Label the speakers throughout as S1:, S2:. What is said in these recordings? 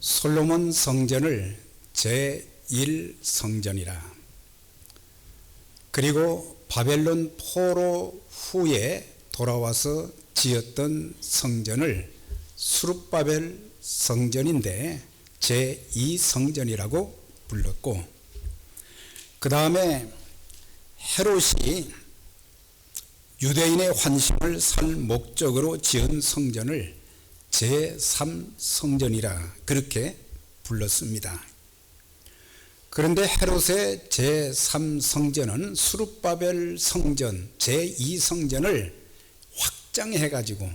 S1: 솔로몬 성전을 제1성전이라. 그리고 바벨론 포로 후에 돌아와서 지었던 성전을 수룹바벨 성전인데 제2성전이라고 불렀고, 그 다음에 헤롯이 유대인의 환심을 살 목적으로 지은 성전을 제3성전이라 그렇게 불렀습니다. 그런데 헤롯의 제3성전은 수룹바벨 성전 제2성전을 확장해 가지고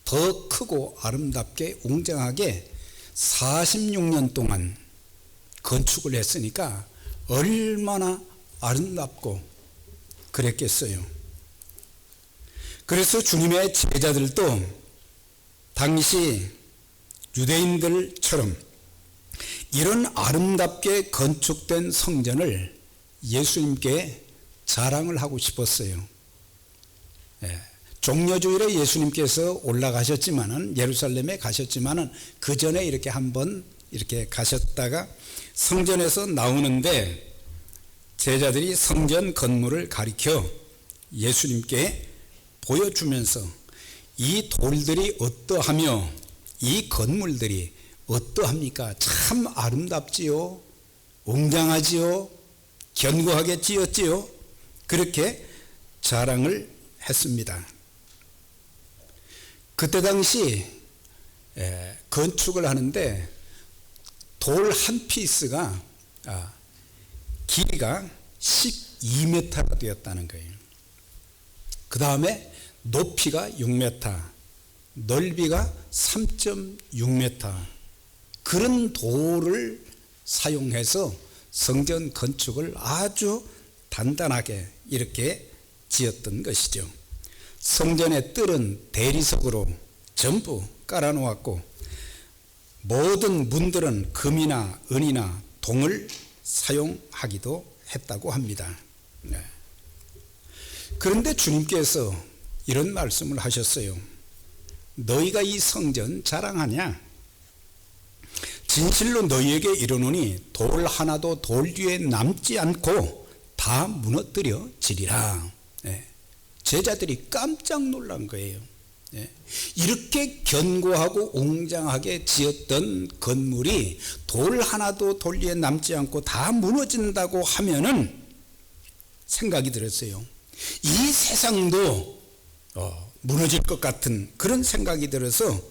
S1: 더 크고 아름답게 웅장하게 46년 동안 건축을 했으니까 얼마나 아름답고 그랬겠어요. 그래서 주님의 제자들도 당시 유대인들처럼 이런 아름답게 건축된 성전을 예수님께 자랑을 하고 싶었어요. 종려주일에 예수님께서 올라가셨지만은, 예루살렘에 가셨지만은 그 전에 이렇게 한번 이렇게 가셨다가 성전에서 나오는데 제자들이 성전 건물을 가리켜 예수님께 보여주면서 이 돌들이 어떠하며 이 건물들이 어떠합니까? 참 아름답지요, 웅장하지요, 견고하게 지었지요. 그렇게 자랑을 했습니다. 그때 당시 건축을 하는데 돌 한 피스가 길이가 12m가 되었다는 거예요. 그 다음에 높이가 6m, 넓이가 3.6m, 그런 돌을 사용해서 성전 건축을 아주 단단하게 이렇게 지었던 것이죠. 성전의 뜰은 대리석으로 전부 깔아놓았고, 모든 문들은 금이나 은이나 동을 사용하기도 했다고 합니다. 그런데 주님께서 이런 말씀을 하셨어요. 너희가 이 성전 자랑하냐? 진실로 너희에게 이르노니 돌 하나도 돌 뒤에 남지 않고 다 무너뜨려지리라. 제자들이 깜짝 놀란 거예요. 이렇게 견고하고 웅장하게 지었던 건물이 돌 하나도 돌 뒤에 남지 않고 다 무너진다고 하면은 생각이 들었어요. 이 세상도 무너질 것 같은 그런 생각이 들어서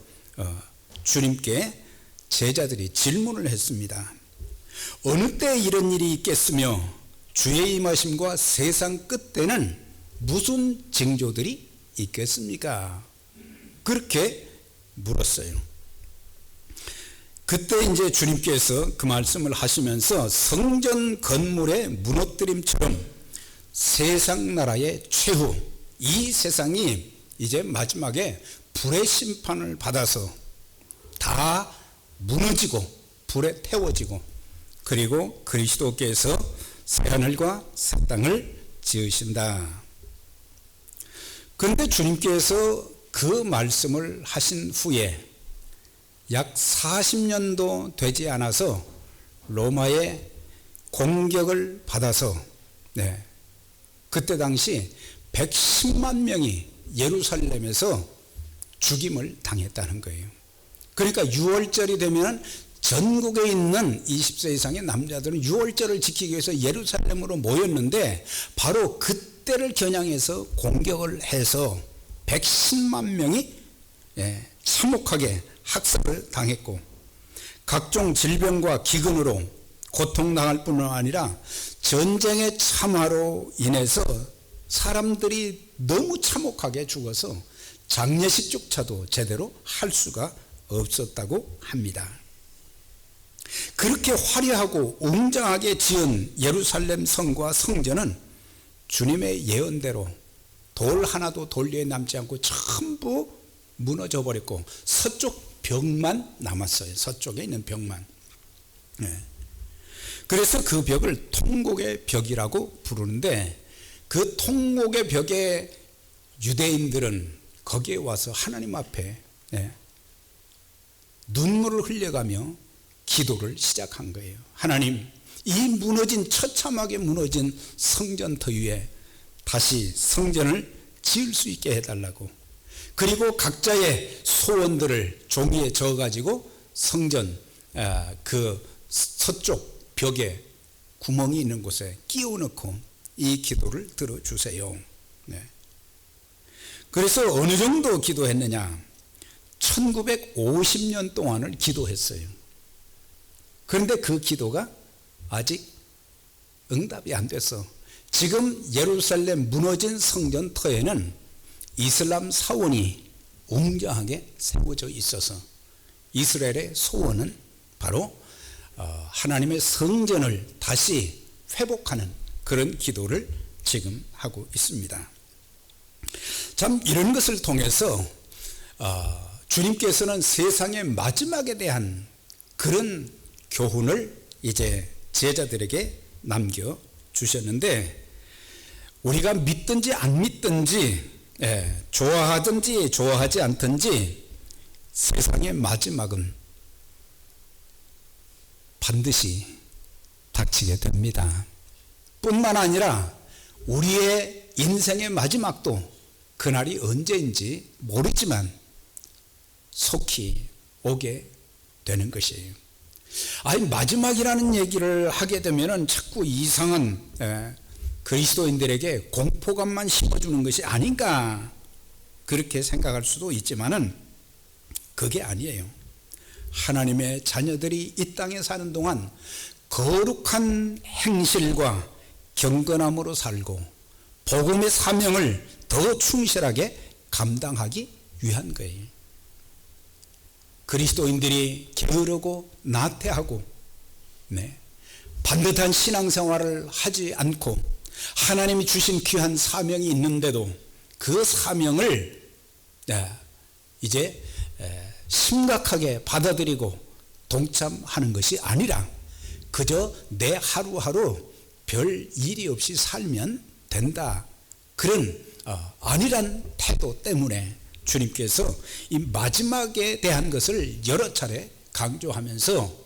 S1: 주님께 제자들이 질문을 했습니다. 어느 때 이런 일이 있겠으며 주의 임하심과 세상 끝때는 무슨 징조들이 있겠습니까? 그렇게 물었어요. 그때 이제 주님께서 그 말씀을 하시면서 성전 건물의 무너뜨림처럼 세상 나라의 최후, 이 세상이 이제 마지막에 불의 심판을 받아서 다 무너지고 불에 태워지고, 그리고 그리스도께서 새하늘과 새 땅을 지으신다. 그런데 주님께서 그 말씀을 하신 후에 약 40년도 되지 않아서 로마의 공격을 받아서 그때 당시 110만 명이 예루살렘에서 죽임을 당했다는 거예요. 그러니까 6월절이 되면 전국에 있는 20세 이상의 남자들은 6월절을 지키기 위해서 예루살렘으로 모였는데, 바로 그때를 겨냥해서 공격을 해서 110만 명이 참혹하게 학살을 당했고, 각종 질병과 기근으로 고통당할 뿐만 아니라 전쟁의 참화로 인해서 사람들이 너무 참혹하게 죽어서 장례식조차도 제대로 할 수가 없었다고 합니다. 그렇게 화려하고 웅장하게 지은 예루살렘 성과 성전은 주님의 예언대로 돌 하나도 돌 위에 남지 않고 전부 무너져 버렸고, 서쪽 벽만 남았어요. 서쪽에 있는 벽만. 그래서 그 벽을 통곡의 벽이라고 부르는데, 그 통곡의 벽에 유대인들은 거기에 와서 하나님 앞에 눈물을 흘려가며 기도를 시작한 거예요. 하나님, 이 무너진 처참하게 무너진 성전터 위에 다시 성전을 지을 수 있게 해달라고, 그리고 각자의 소원들을 종이에 적어가지고 성전 그 서쪽 벽에 구멍이 있는 곳에 끼워넣고 이 기도를 들어주세요. 네. 그래서 어느 정도 기도했느냐, 1950년 동안을 기도했어요. 그런데 그 기도가 아직 응답이 안 됐어. 지금 예루살렘 무너진 성전터에는 이슬람 사원이 웅장하게 세워져 있어서 이스라엘의 소원은 바로 하나님의 성전을 다시 회복하는 그런 기도를 지금 하고 있습니다. 참 이런 것을 통해서 주님께서는 세상의 마지막에 대한 그런 교훈을 이제 제자들에게 남겨주셨는데, 우리가 믿든지 안 믿든지, 좋아하든지 좋아하지 않든지 세상의 마지막은 반드시 닥치게 됩니다. 뿐만 아니라 우리의 인생의 마지막도 그날이 언제인지 모르지만 속히 오게 되는 것이에요. 아니, 마지막이라는 얘기를 하게 되면 자꾸 이상한 그리스도인들에게 공포감만 심어주는 것이 아닌가, 그렇게 생각할 수도 있지만은 그게 아니에요. 하나님의 자녀들이 이 땅에 사는 동안 거룩한 행실과 경건함으로 살고 복음의 사명을 더 충실하게 감당하기 위한 거예요. 그리스도인들이 게으르고 나태하고 반듯한 신앙생활을 하지 않고 하나님이 주신 귀한 사명이 있는데도 그 사명을 이제 심각하게 받아들이고 동참하는 것이 아니라 그저 내 하루하루 별 일이 없이 살면 된다, 그런 아니란 태도 때문에 주님께서 이 마지막에 대한 것을 여러 차례 강조하면서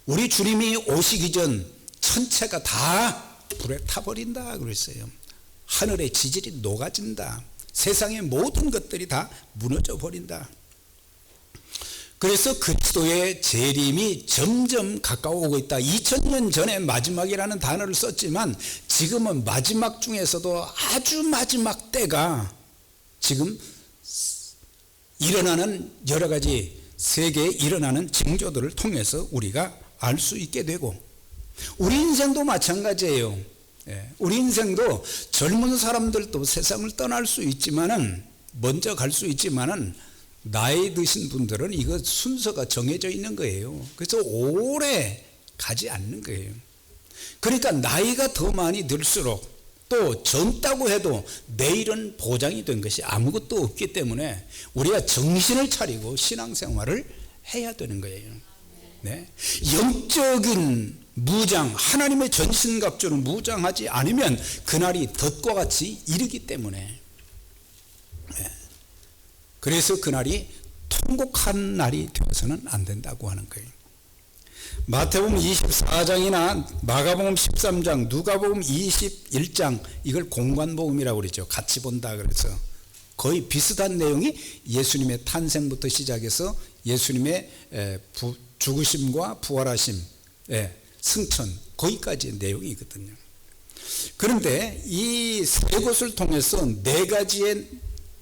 S1: 우리 주님이 오시기 전 천체가 다 불에 타버린다 그랬어요. 하늘의 지질이 녹아진다. 세상의 모든 것들이 다 무너져 버린다. 그래서 그리스도의 재림이 점점 가까워오고 있다. 2000년 전에 마지막이라는 단어를 썼지만 지금은 마지막 중에서도 아주 마지막 때가 지금 일어나는 여러 가지 세계에 일어나는 징조들을 통해서 우리가 알 수 있게 되고, 우리 인생도 마찬가지예요. 우리 인생도 젊은 사람들도 세상을 떠날 수 있지만은, 먼저 갈 수 있지만은 나이 드신 분들은 이거 순서가 정해져 있는 거예요. 그래서 오래 가지 않는 거예요. 그러니까 나이가 더 많이 들수록 또 젊다고 해도 내일은 보장이 된 것이 아무것도 없기 때문에 우리가 정신을 차리고 신앙생활을 해야 되는 거예요. 네. 영적인 무장, 하나님의 전신갑주를 무장하지 않으면 그날이 덫과 같이 이르기 때문에, 그래서 그날이 통곡한 날이 되어서는 안 된다고 하는 거예요. 마태복음 24장이나 마가복음 13장, 누가복음 21장, 이걸 공관복음이라고 그러죠. 같이 본다 그래서 거의 비슷한 내용이 예수님의 탄생부터 시작해서 예수님의 죽으심과 부활하심, 승천, 거기까지의 내용이거든요. 그런데 이 세 곳을 통해서 네 가지의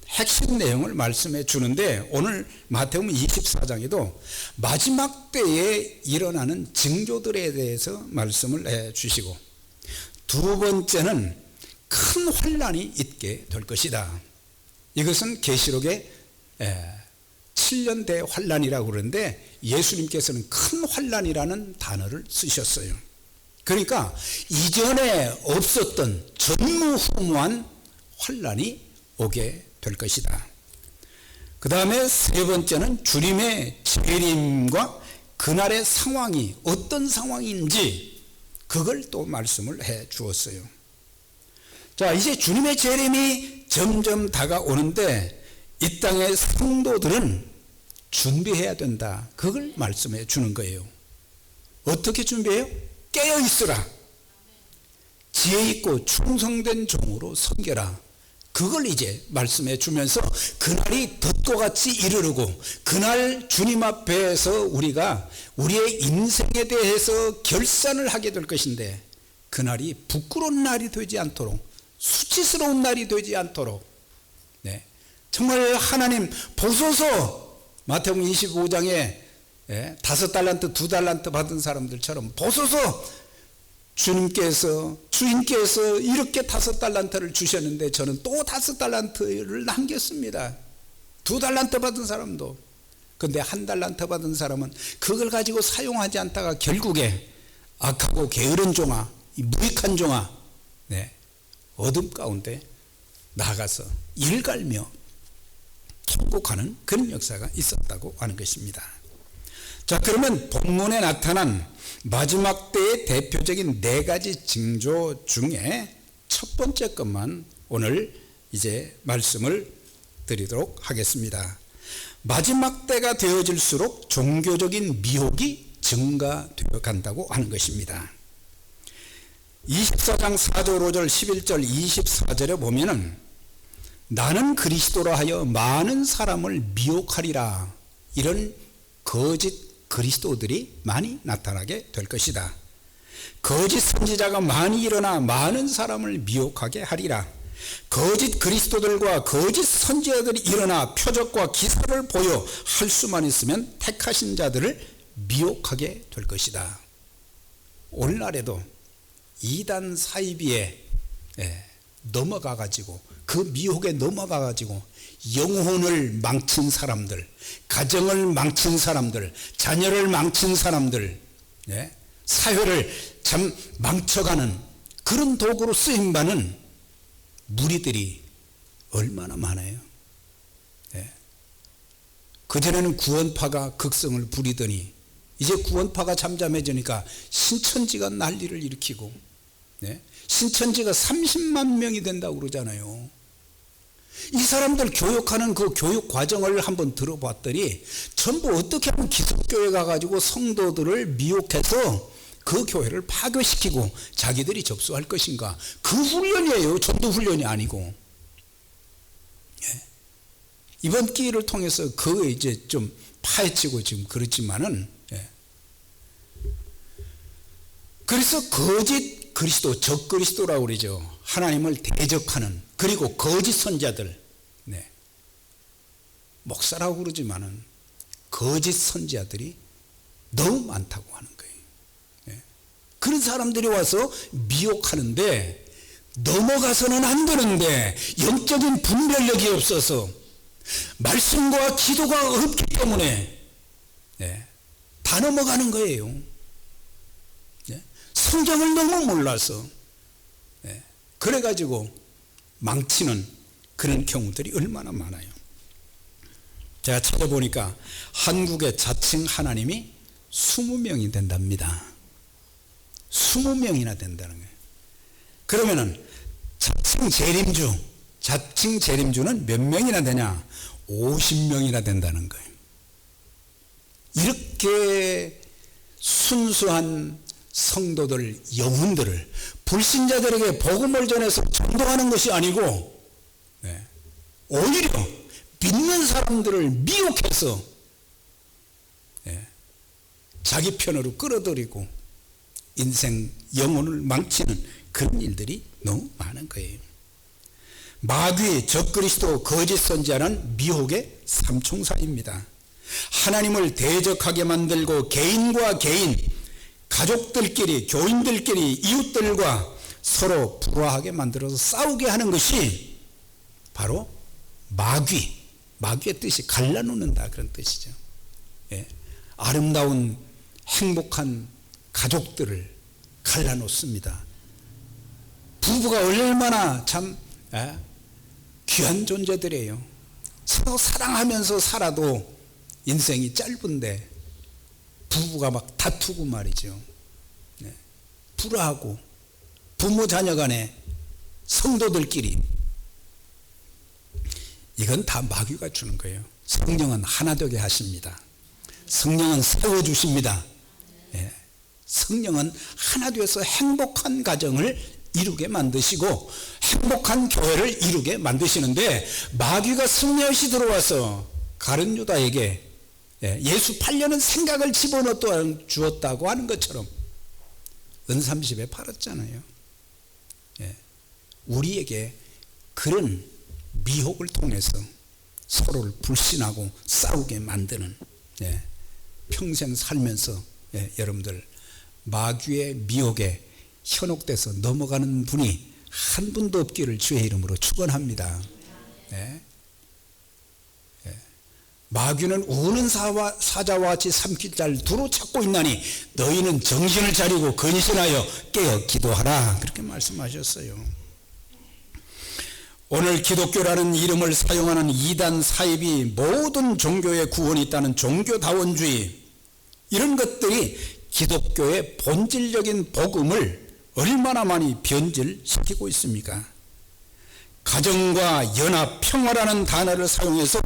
S1: 핵심 내용을 말씀해 주는데, 오늘 마태복음 24장에도 마지막 때에 일어나는 징조들에 대해서 말씀을 해 주시고, 두 번째는 큰 환난이 있게 될 것이다. 이것은 계시록의 7년 대환난이라고 그러는데 예수님께서는 큰 환난이라는 단어를 쓰셨어요. 그러니까 이전에 없었던 전무후무한 환난이 오게 될 것이다. 그 다음에 세 번째는 주님의 재림과 그날의 상황이 어떤 상황인지 그걸 또 말씀을 해 주었어요. 자, 이제 주님의 재림이 점점 다가오는데 이 땅의 성도들은 준비해야 된다. 그걸 말씀해 주는 거예요. 어떻게 준비해요? 깨어 있으라. 지혜 있고 충성된 종으로 섬겨라. 그걸 이제 말씀해 주면서 그날이 덫과 같이 이르르고 그날 주님 앞에서 우리가 우리의 인생에 대해서 결산을 하게 될 것인데 그날이 부끄러운 날이 되지 않도록 수치스러운 날이 되지 않도록 네. 정말 하나님 보소서 마태복음 25장에 5달란트 2달란트 받은 사람들처럼 보소서 주인께서 이렇게 5달란트를 주셨는데 저는 또 5달란트를 남겼습니다. 2달란트 받은 사람도. 근데 1달란트 받은 사람은 그걸 가지고 사용하지 않다가 결국에 악하고 게으른 종아, 무익한 종아, 네, 어둠 가운데 나가서 일갈며 통곡하는 그런 역사가 있었다고 하는 것입니다. 자, 그러면 본문에 나타난 마지막 때의 대표적인 4가지 징조 중에 첫 번째 것만 오늘 이제 말씀을 드리도록 하겠습니다. 마지막 때가 되어질수록 종교적인 미혹이 증가되어 간다고 하는 것입니다. 24장 4절 5절 11절 24절에 보면은 나는 그리스도라 하여 많은 사람을 미혹하리라, 이런 거짓 그리스도들이 많이 나타나게 될 것이다. 거짓 선지자가 많이 일어나 많은 사람을 미혹하게 하리라. 거짓 그리스도들과 거짓 선지자들이 일어나 표적과 기사를 보여 할 수만 있으면 택하신 자들을 미혹하게 될 것이다. 오늘날에도 이단 사이비에 넘어가가지고 그 미혹에 넘어가가지고 영혼을 망친 사람들, 가정을 망친 사람들, 자녀를 망친 사람들, 사회를 참 망쳐가는 그런 도구로 쓰임받는 무리들이 얼마나 많아요. 그전에는 구원파가 극성을 부리더니 이제 구원파가 잠잠해지니까 신천지가 난리를 일으키고 신천지가 30만 명이 된다고 그러잖아요. 이 사람들 교육하는 그 교육 과정을 한번 들어봤더니 전부 어떻게 하면 기독교에 가가지고 성도들을 미혹해서 그 교회를 파괴시키고 자기들이 접수할 것인가, 그 훈련이에요. 전도 훈련이 아니고. 이번 기회를 통해서 그 이제 좀 파헤치고 지금 그렇지만은, 그래서 거짓 그리스도, 적그리스도라고 그러죠. 하나님을 대적하는, 그리고 거짓 선지자들, 목사라고 그러지만은 거짓 선지자들이 너무 많다고 하는 거예요. 그런 사람들이 와서 미혹하는데 넘어가서는 안 되는데 영적인 분별력이 없어서 말씀과 기도가 없기 때문에 다 넘어가는 거예요. 성경을 너무 몰라서 그래가지고 망치는 그런 경우들이 얼마나 많아요. 제가 찾아보니까 한국의 자칭 하나님이 20명이 된답니다. 20명이나 된다는 거예요. 그러면은 자칭 재림주는 몇 명이나 되냐? 50명이나 된다는 거예요. 이렇게 순수한 성도들, 영혼들을 불신자들에게 복음을 전해서 전도하는 것이 아니고 오히려 믿는 사람들을 미혹해서 자기 편으로 끌어들이고 인생 영혼을 망치는 그런 일들이 너무 많은 거예요. 마귀, 적그리스도, 거짓 선지자는 미혹의 삼총사입니다. 하나님을 대적하게 만들고 개인과 개인, 가족들끼리, 교인들끼리, 이웃들과 서로 불화하게 만들어서 싸우게 하는 것이 바로 마귀의 뜻이 갈라놓는다, 그런 뜻이죠. 아름다운 행복한 가족들을 갈라놓습니다. 부부가 얼마나 참 귀한 존재들이에요. 서로 사랑하면서 살아도 인생이 짧은데 부부가 막 다투고 말이죠. 불화하고 부모 자녀 간에, 성도들끼리, 이건 다 마귀가 주는 거예요. 성령은 하나 되게 하십니다. 성령은 세워주십니다. 예. 성령은 하나 되어서 행복한 가정을 이루게 만드시고 행복한 교회를 이루게 만드시는데, 마귀가 승리없이 들어와서 가룟 유다에게 예수 팔려는 생각을 집어넣어 주었다고 하는 것처럼 은삼십에 팔았잖아요. 우리에게 그런 미혹을 통해서 서로를 불신하고 싸우게 만드는, 평생 살면서 여러분들 마귀의 미혹에 현혹돼서 넘어가는 분이 한 분도 없기를 주의 이름으로 축원합니다. 마귀는 우는 사자와 같이 삼킬 자를 두루 찾고 있나니 너희는 정신을 차리고 근신하여 깨어 기도하라, 그렇게 말씀하셨어요. 오늘 기독교라는 이름을 사용하는 이단 사입이 모든 종교에 구원이 있다는 종교다원주의, 이런 것들이 기독교의 본질적인 복음을 얼마나 많이 변질시키고 있습니까? 가정과 연합, 평화라는 단어를 사용해서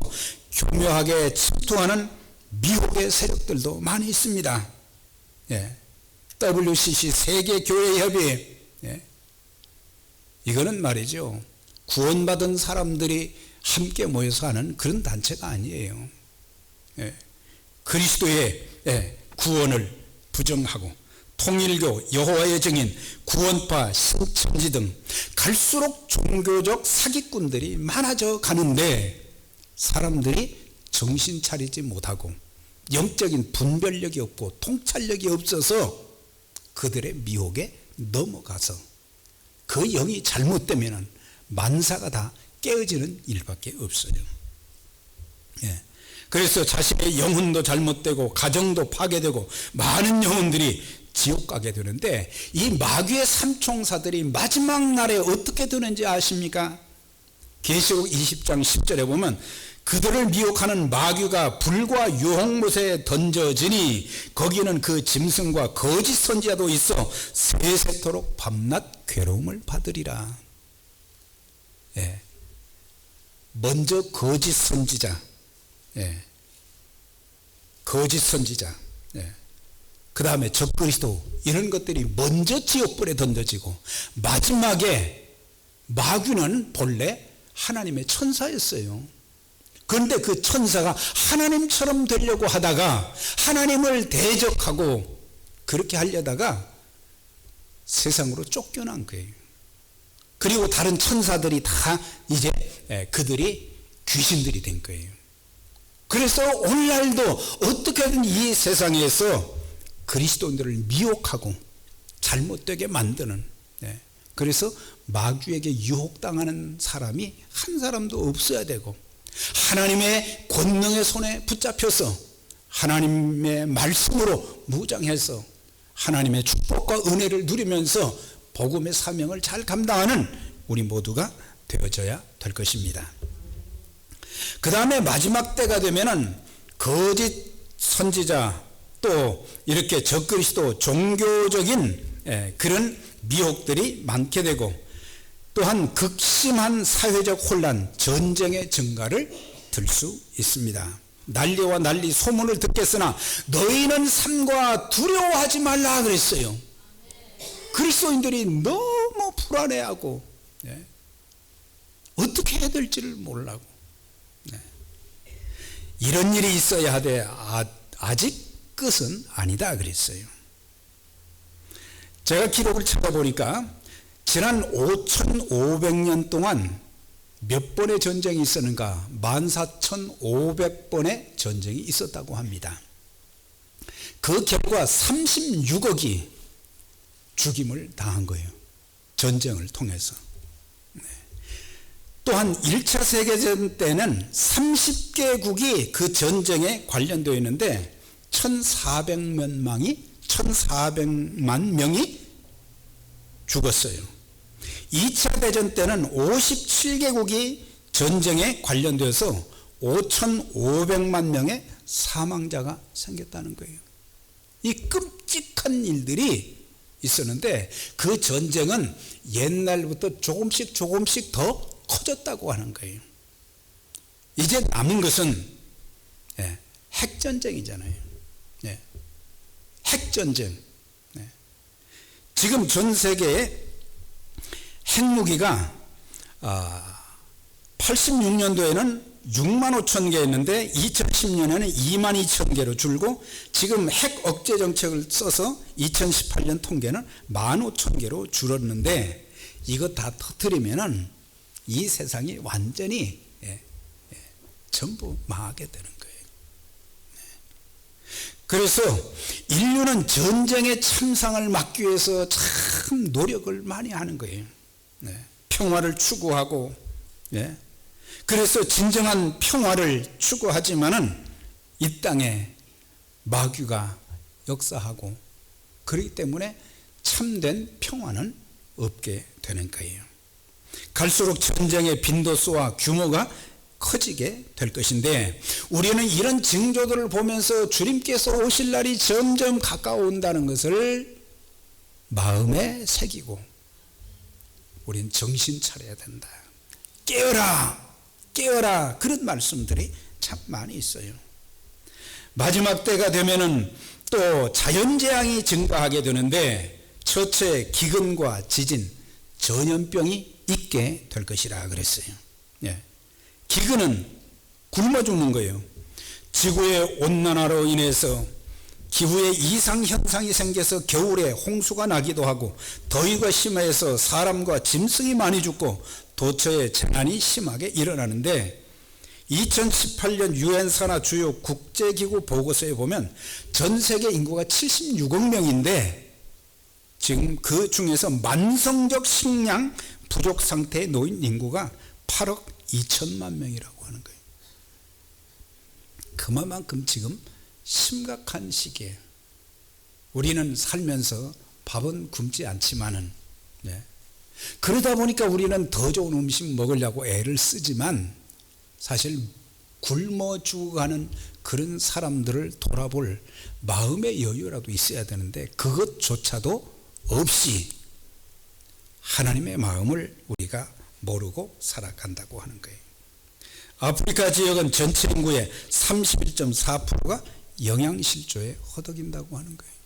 S1: 교묘하게 침투하는 미혹의 세력들도 많이 있습니다. WCC 세계교회협의, 이거는 말이죠, 구원받은 사람들이 함께 모여서 하는 그런 단체가 아니에요. 그리스도의 구원을 부정하고 통일교, 여호와의 증인, 구원파, 신천지 등 갈수록 종교적 사기꾼들이 많아져 가는데, 사람들이 정신 차리지 못하고 영적인 분별력이 없고 통찰력이 없어서 그들의 미혹에 넘어가서 그 영이 잘못되면 만사가 다 깨어지는 일밖에 없어요. 그래서 자신의 영혼도 잘못되고 가정도 파괴되고 많은 영혼들이 지옥 가게 되는데, 이 마귀의 삼총사들이 마지막 날에 어떻게 되는지 아십니까? 계시록 20장 10절에 보면 그들을 미혹하는 마귀가 불과 유황못에 던져지니 거기는 그 짐승과 거짓 선지자도 있어 세세토록 밤낮 괴로움을 받으리라. 먼저 거짓 선지자, 거짓 선지자, 그 다음에 적그리스도, 이런 것들이 먼저 지옥불에 던져지고, 마지막에 마귀는 본래 하나님의 천사였어요. 그런데 그 천사가 하나님처럼 되려고 하다가 하나님을 대적하고 그렇게 하려다가 세상으로 쫓겨난 거예요. 그리고 다른 천사들이 다 이제 그들이 귀신들이 된 거예요. 그래서 오늘날도 어떻게든 이 세상에서 그리스도인들을 미혹하고 잘못되게 만드는, 그래서 마귀에게 유혹당하는 사람이 한 사람도 없어야 되고, 하나님의 권능의 손에 붙잡혀서 하나님의 말씀으로 무장해서 하나님의 축복과 은혜를 누리면서 복음의 사명을 잘 감당하는 우리 모두가 되어져야 될 것입니다. 그 다음에 마지막 때가 되면은 거짓 선지자, 또 이렇게 적그리스도, 종교적인 그런 미혹들이 많게 되고, 또한 극심한 사회적 혼란, 전쟁의 증가를 들 수 있습니다. 난리와 난리 소문을 듣겠으나 너희는 삼가 두려워하지 말라 그랬어요. 그리스도인들이 너무 불안해하고 어떻게 해야 될지를 몰라고, 이런 일이 있어야 하되 아직 끝은 아니다 그랬어요. 제가 기록을 찾아보니까 지난 5,500년 동안 몇 번의 전쟁이 있었는가? 14,500번의 전쟁이 있었다고 합니다. 그 결과 36억이 죽임을 당한 거예요. 전쟁을 통해서. 또한 1차 세계대전 때는 30개국이 그 전쟁에 관련되어 있는데 1,400만 명이 죽었어요. 2차 대전 때는 57개국이 전쟁에 관련되어서 5,500만 명의 사망자가 생겼다는 거예요. 이 끔찍한 일들이 있었는데 그 전쟁은 옛날부터 조금씩 더 커졌다고 하는 거예요. 이제 남은 것은 핵전쟁이잖아요. 네. 핵전쟁. 네. 지금 전 세계에 핵무기가 86년도에는 6만 5천 개였는데 2010년에는 2만 2천 개로 줄고 지금 핵 억제 정책을 써서 2018년 통계는 1만 5천 개로 줄었는데 이거 다 터뜨리면은 이 세상이 완전히 전부 망하게 되는 거예요. 그래서 인류는 전쟁의 참상을 막기 위해서 참 노력을 많이 하는 거예요. 평화를 추구하고, 그래서 진정한 평화를 추구하지만은 이 땅에 마귀가 역사하고 그렇기 때문에 참된 평화는 없게 되는 거예요. 갈수록 전쟁의 빈도수와 규모가 커지게 될 것인데 우리는 이런 징조들을 보면서 주님께서 오실 날이 점점 가까워온다는 것을 마음에 새기고 우린 정신 차려야 된다. 깨어라, 깨어라, 그런 말씀들이 참 많이 있어요. 마지막 때가 되면은 또 자연재앙이 증가하게 되는데 첫째 기근과 지진, 전염병이 있게 될 것이라 그랬어요. 기근은 굶어 죽는 거예요. 지구의 온난화로 인해서 기후에 이상현상이 생겨서 겨울에 홍수가 나기도 하고 더위가 심해서 사람과 짐승이 많이 죽고 도처에 재난이 심하게 일어나는데 2018년 유엔 산하 주요 국제기구 보고서에 보면 전 세계 인구가 76억 명인데 지금 그 중에서 만성적 식량 부족 상태에 놓인 인구가 8억 2천만 명이라고 하는 거예요. 그만큼 지금 심각한 시기에 우리는 살면서 밥은 굶지 않지만은 그러다 보니까 우리는 더 좋은 음식 먹으려고 애를 쓰지만 사실 굶어 죽어가는 그런 사람들을 돌아볼 마음의 여유라도 있어야 되는데 그것조차도 없이 하나님의 마음을 우리가 모르고 살아간다고 하는 거예요. 아프리카 지역은 전체 인구의 31.4%가 영양실조에 허덕인다고 하는 거예요.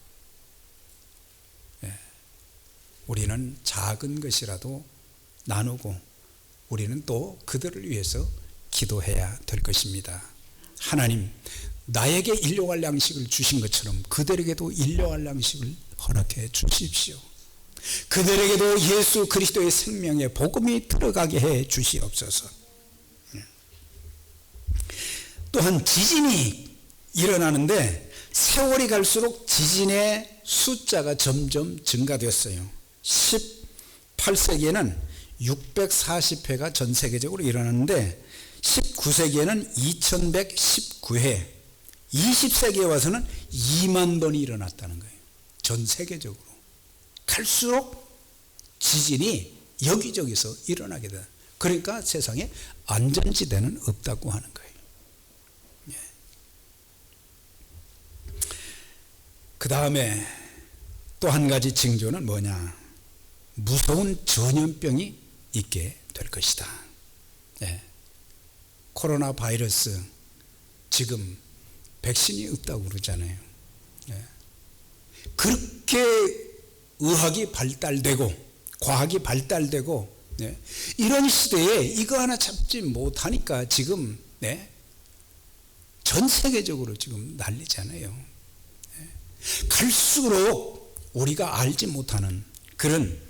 S1: 우리는 작은 것이라도 나누고 우리는 또 그들을 위해서 기도해야 될 것입니다. 하나님, 나에게 일용할 양식을 주신 것처럼 그들에게도 일용할 양식을 허락해 주십시오. 그들에게도 예수 그리스도의 생명의 복음이 들어가게 해 주시옵소서. 또한 지진이 일어나는데 세월이 갈수록 지진의 숫자가 점점 증가됐어요. 18세기에는 640회가 전 세계적으로 일어났는데 19세기에는 2119회, 20세기에 와서는 2만 번이 일어났다는 거예요. 전 세계적으로. 갈수록 지진이 여기저기서 일어나게 돼. 그러니까 세상에 안전지대는 없다고 하는 거예요. 그 다음에 또 한 가지 징조는 뭐냐? 무서운 전염병이 있게 될 것이다. 코로나 바이러스 지금 백신이 없다고 그러잖아요. 그렇게 의학이 발달되고 과학이 발달되고 이런 시대에 이거 하나 잡지 못하니까 지금 전 세계적으로 지금 난리잖아요. 갈수록 우리가 알지 못하는 그런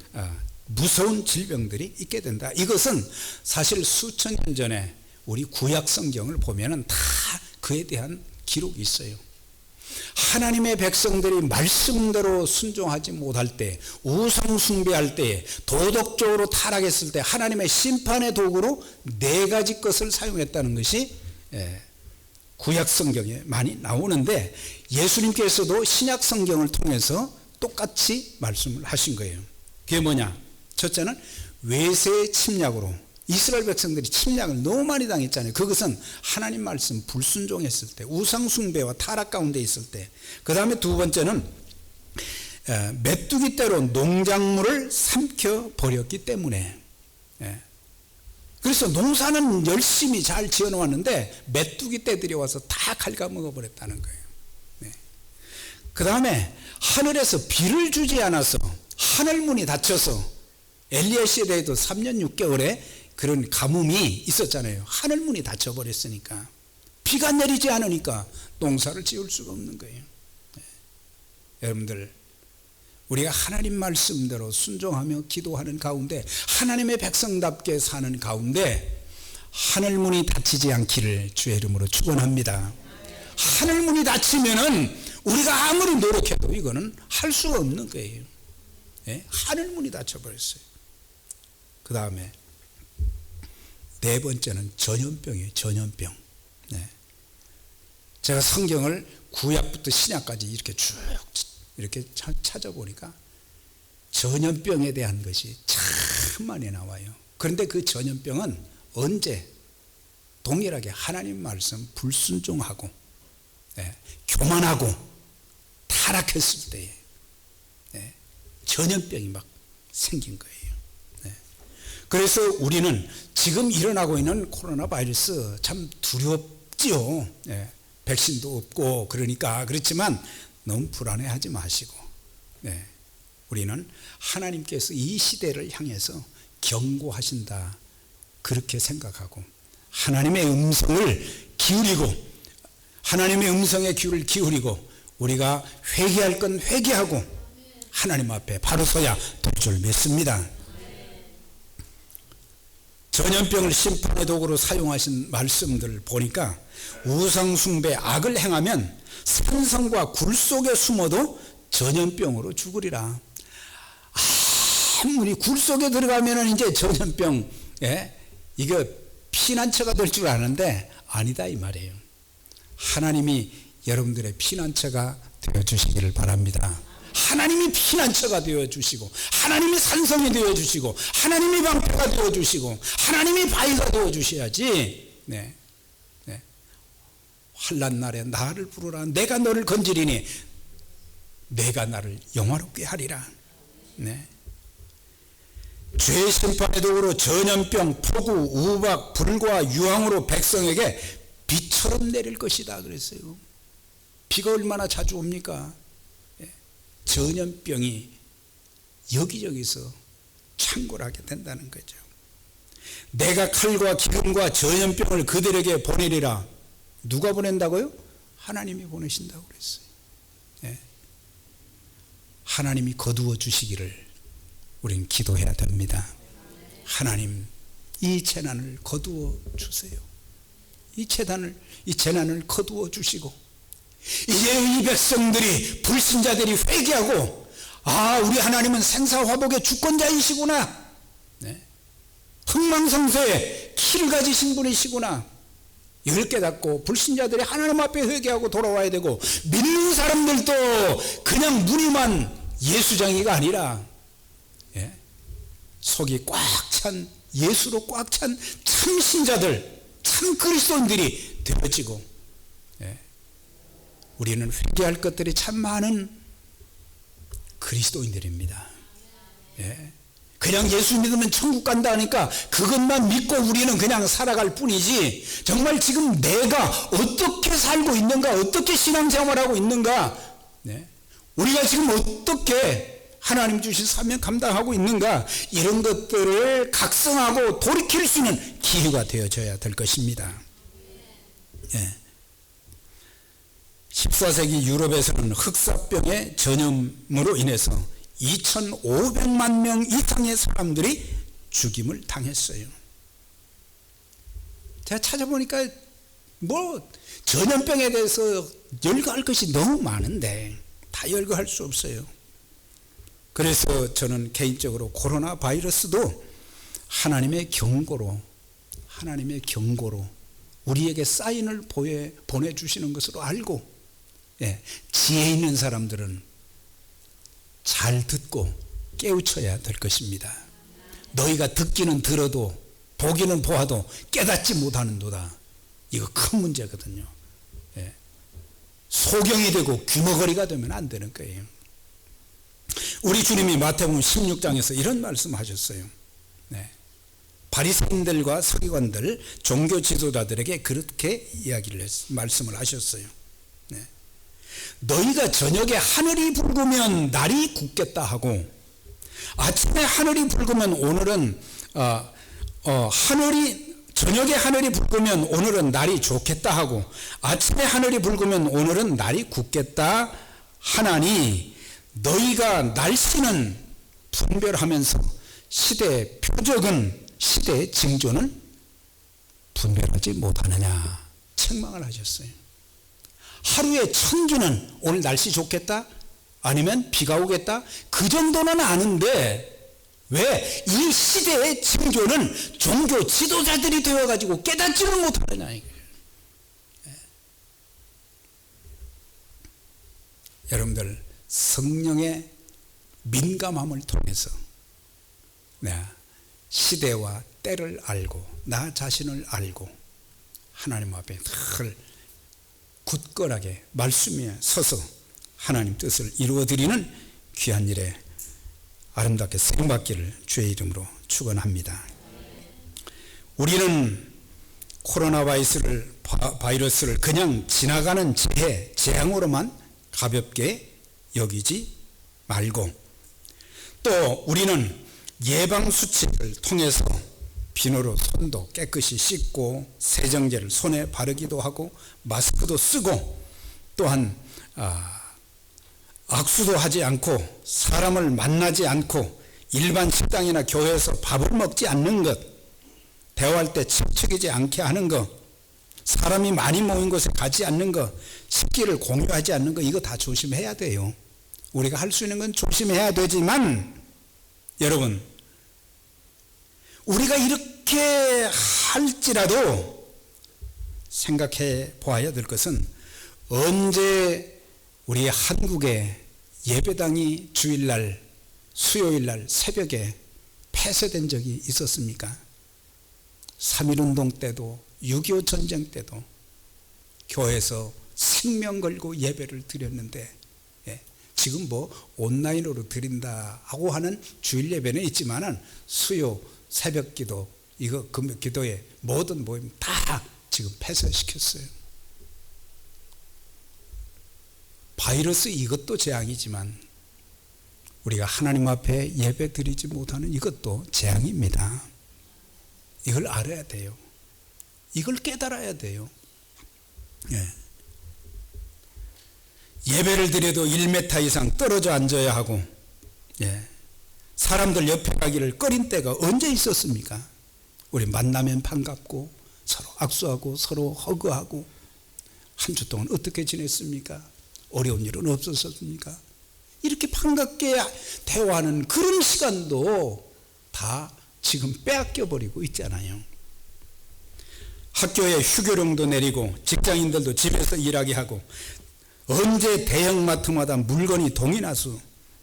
S1: 무서운 질병들이 있게 된다. 이것은 사실 수천 년 전에 우리 구약 성경을 보면은 다 그에 대한 기록이 있어요. 하나님의 백성들이 말씀대로 순종하지 못할 때, 우상 숭배할 때, 도덕적으로 타락했을 때 하나님의 심판의 도구로 4가지 것을 사용했다는 것이 구약 성경에 많이 나오는데 예수님께서도 신약 성경을 통해서 똑같이 말씀을 하신 거예요. 그게 뭐냐? 첫째는 외세의 침략으로 이스라엘 백성들이 침략을 너무 많이 당했잖아요. 그것은 하나님 말씀 불순종했을 때, 우상 숭배와 타락 가운데 있을 때. 그 다음에 두 번째는 메뚜기 떼로 농작물을 삼켜 버렸기 때문에 그래서 농사는 열심히 잘 지어놓았는데 메뚜기 떼들이 와서 다 갉아먹어버렸다는 거예요. 네. 그 다음에 하늘에서 비를 주지 않아서 하늘문이 닫혀서 엘리야 시대에도 3년 6개월에 그런 가뭄이 있었잖아요. 하늘문이 닫혀버렸으니까 비가 내리지 않으니까 농사를 지을 수가 없는 거예요. 네. 여러분들, 우리가 하나님 말씀대로 순종하며 기도하는 가운데, 하나님의 백성답게 사는 가운데 하늘문이 닫히지 않기를 주의 이름으로 축원합니다. 하늘문이 닫히면은 우리가 아무리 노력해도 이거는 할 수가 없는 거예요. 네? 하늘문이 닫혀버렸어요. 그 다음에 네 번째는 전염병이에요. 전염병. 네. 제가 성경을 구약부터 신약까지 이렇게 쭉 이렇게 찾아보니까 전염병에 대한 것이 참 많이 나와요. 그런데 그 전염병은 언제? 동일하게 하나님 말씀 불순종하고 교만하고 타락했을 때에 전염병이 막 생긴 거예요. 그래서 우리는 지금 일어나고 있는 코로나 바이러스 참 두렵지요. 백신도 없고 그러니까. 그렇지만 너무 불안해하지 마시고, 우리는 하나님께서 이 시대를 향해서 경고하신다, 그렇게 생각하고 하나님의 음성을 기울이고, 하나님의 음성에 귀를 기울이고, 우리가 회개할 건 회개하고 하나님 앞에 바로 서야 될 줄 믿습니다. 전염병을 심판의 도구로 사용하신 말씀들을 보니까 우상숭배 악을 행하면 산성과 굴 속에 숨어도 전염병으로 죽으리라. 아무리 굴 속에 들어가면 이제 전염병, 이거 피난처가 될 줄 아는데 아니다 이 말이에요. 하나님이 여러분들의 피난처가 되어주시기를 바랍니다. 하나님이 피난처가 되어주시고, 하나님이 산성이 되어주시고, 하나님이 방패가 되어주시고, 하나님이 바위가 되어주셔야지. 환난 날에 나를 부르라. 내가 너를 건지리니 내가 나를 영화롭게 하리라. 죄의 심판의 도구로 전염병, 폭우, 우박, 불과 유황으로 백성에게 비처럼 내릴 것이다 그랬어요. 비가 얼마나 자주 옵니까? 전염병이 여기저기서 창궐하게 된다는 거죠. 내가 칼과 기름과 전염병을 그들에게 보내리라. 누가 보낸다고요? 하나님이 보내신다고 그랬어요. 하나님이 거두어 주시기를 우리는 기도해야 됩니다. 하나님, 이 재난을 거두어 주세요. 이 재난을 거두어 주시고, 이제 이 백성들이, 불신자들이 회개하고, 우리 하나님은 생사화복의 주권자이시구나, 흥망성쇠의 키를 가지신 분이시구나, 이걸 깨닫고 불신자들이 하나님 앞에 회개하고 돌아와야 되고, 믿는 사람들도 그냥 무늬만 예수장이가 아니라 속이 꽉 찬, 예수로 꽉 찬 참 신자들, 참 그리스도인들이 되어지고, 우리는 회개할 것들이 참 많은 그리스도인들입니다. 그냥 예수 믿으면 천국 간다 하니까 그것만 믿고 우리는 그냥 살아갈 뿐이지, 정말 지금 내가 어떻게 살고 있는가, 어떻게 신앙생활하고 있는가, 우리가 지금 어떻게 하나님 주신 사명 감당하고 있는가, 이런 것들을 각성하고 돌이킬 수 있는 기회가 되어져야 될 것입니다. 14세기 유럽에서는 흑사병의 전염으로 인해서 2,500만 명 이상의 사람들이 죽임을 당했어요. 제가 찾아보니까 전염병에 대해서 열거할 것이 너무 많은데 다 열거할 수 없어요. 그래서 저는 개인적으로 코로나 바이러스도 하나님의 경고로 우리에게 사인을 보내주시는 것으로 알고, 지혜 있는 사람들은 잘 듣고 깨우쳐야 될 것입니다. 너희가 듣기는 들어도 보기는 보아도 깨닫지 못하는도다. 이거 큰 문제거든요. 소경이 되고 귀머거리가 되면 안 되는 거예요. 우리 주님이 마태복음 16장에서 이런 말씀하셨어요. 바리새인들과 서기관들, 종교 지도자들에게 그렇게 말씀을 하셨어요. 네. 너희가 저녁에 하늘이 붉으면 날이 굳겠다 하고, 아침에 하늘이 붉으면 오늘은 저녁에 하늘이 붉으면 오늘은 날이 좋겠다 하고, 아침에 하늘이 붉으면 오늘은 날이 굳겠다 하나니, 너희가 날씨는 분별하면서 시대의 표적은, 시대의 징조는 분별하지 못하느냐 책망을 하셨어요. 하루에 천기는 오늘 날씨 좋겠다, 아니면 비가 오겠다, 그 정도는 아는데 왜 이 시대의 징조는 종교 지도자들이 되어가지고 깨닫지를 못하느냐 이거예요. 여러분들, 성령의 민감함을 통해서 시대와 때를 알고 나 자신을 알고 하나님 앞에 늘 굳건하게 말씀 위에 서서 하나님 뜻을 이루어드리는 귀한 일에 아름답게 쓰임받기를 주의 이름으로 축원합니다. 우리는 코로나 바이러스를 그냥 지나가는 재앙으로만 가볍게 여기지 말고, 또 우리는 예방수칙을 통해서 비누로 손도 깨끗이 씻고 세정제를 손에 바르기도 하고 마스크도 쓰고, 또한 악수도 하지 않고 사람을 만나지 않고 일반 식당이나 교회에서 밥을 먹지 않는 것, 대화할 때 척척이지 않게 하는 것, 사람이 많이 모인 곳에 가지 않는 것, 식기를 공유하지 않는 것, 이거 다 조심해야 돼요. 우리가 할 수 있는 건 조심해야 되지만, 여러분, 우리가 이렇게 할지라도 생각해 보아야 될 것은, 언제 우리 한국의 예배당이 주일날, 수요일날 새벽에 폐쇄된 적이 있었습니까? 3.1운동 때도 6.25 전쟁 때도 교회에서 생명 걸고 예배를 드렸는데, 지금 온라인으로 드린다 하고 하는 주일 예배는 있지만은 수요, 새벽 기도, 이거 금요 기도의 모든 모임 다 지금 폐쇄시켰어요. 바이러스 이것도 재앙이지만 우리가 하나님 앞에 예배 드리지 못하는 이것도 재앙입니다. 이걸 알아야 돼요. 이걸 깨달아야 돼요. 예배를 드려도 1m 이상 떨어져 앉아야 하고, 사람들 옆에 가기를 꺼린 때가 언제 있었습니까? 우리 만나면 반갑고 서로 악수하고 서로 허그하고 한 주 동안 어떻게 지냈습니까? 어려운 일은 없었습니까? 이렇게 반갑게 대화하는 그런 시간도 다 지금 빼앗겨 버리고 있잖아요. 학교에 휴교령도 내리고 직장인들도 집에서 일하게 하고, 언제 대형마트마다 물건이 동이 나서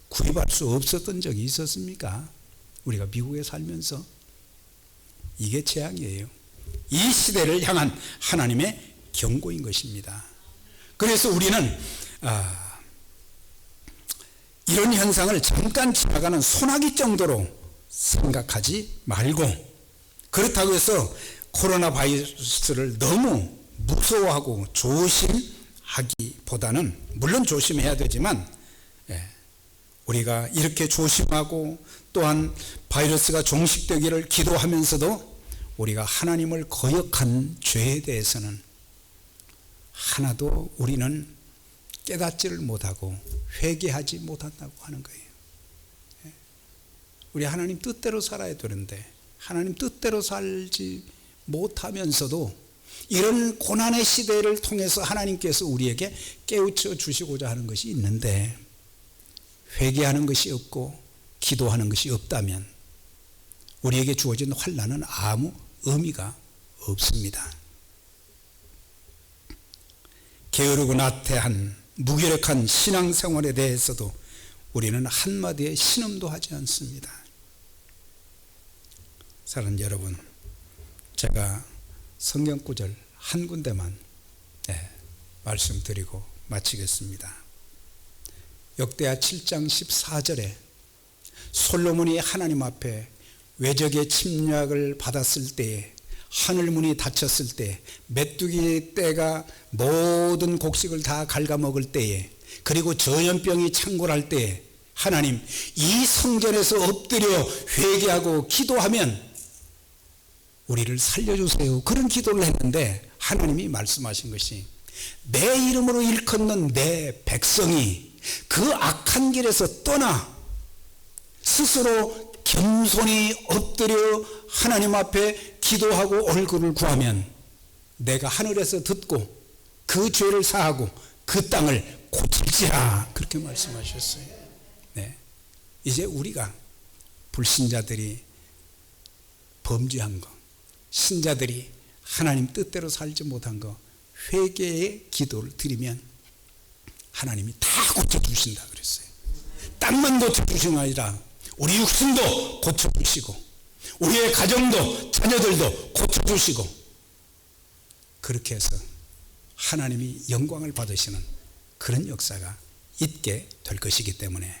S1: 구입할 수 없었던 적이 있었습니까? 우리가 미국에 살면서. 이게 재앙이에요. 이 시대를 향한 하나님의 경고인 것입니다. 그래서 우리는 이런 현상을 잠깐 지나가는 소나기 정도로 생각하지 말고, 그렇다고 해서 코로나 바이러스를 너무 무서워하고 조심하기보다는, 물론 조심해야 되지만 우리가 이렇게 조심하고 또한 바이러스가 종식되기를 기도하면서도 우리가 하나님을 거역한 죄에 대해서는 하나도 우리는 깨닫지를 못하고 회개하지 못한다고 하는 거예요. 우리 하나님 뜻대로 살아야 되는데 하나님 뜻대로 살지 못하면서도 이런 고난의 시대를 통해서 하나님께서 우리에게 깨우쳐 주시고자 하는 것이 있는데, 회개하는 것이 없고 기도하는 것이 없다면 우리에게 주어진 환난은 아무 의미가 없습니다. 게으르고 나태한 무기력한 신앙생활에 대해서도 우리는 한마디의 신음도 하지 않습니다. 사랑하는 여러분, 제가 성경구절 한 군데만 말씀드리고 마치겠습니다. 역대하 7장 14절에 솔로몬이 하나님 앞에 외적의 침략을 받았을 때에, 하늘문이 닫혔을 때, 메뚜기 떼가 모든 곡식을 다 갉아먹을 때에, 그리고 전염병이 창궐할 때에 하나님 이 성전에서 엎드려 회개하고 기도하면 우리를 살려주세요. 그런 기도를 했는데 하나님이 말씀하신 것이, 내 이름으로 일컫는 내 백성이 그 악한 길에서 떠나 스스로 겸손히 엎드려 하나님 앞에 기도하고 얼굴을 구하면 내가 하늘에서 듣고 그 죄를 사하고 그 땅을 고칠지라, 그렇게 말씀하셨어요. 네. 이제 우리가 불신자들이 범죄한 거, 신자들이 하나님 뜻대로 살지 못한 거, 회개의 기도를 드리면 하나님이 다 고쳐주신다 그랬어요. 땅만 고쳐주시는 게 아니라 우리 육신도 고쳐주시고 우리의 가정도 자녀들도 고쳐주시고, 그렇게 해서 하나님이 영광을 받으시는 그런 역사가 있게 될 것이기 때문에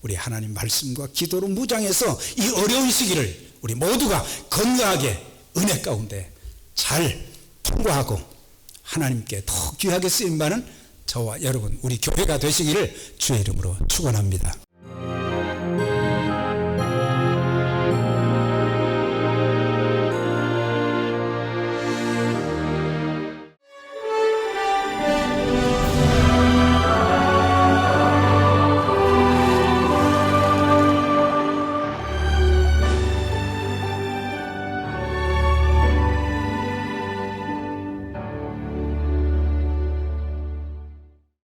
S1: 우리 하나님 말씀과 기도로 무장해서 이 어려운 시기를 우리 모두가 건강하게 은혜 가운데 잘 통과하고 하나님께 더 귀하게 쓰임받는 저와 여러분, 우리 교회가 되시기를 주의 이름으로 축원합니다.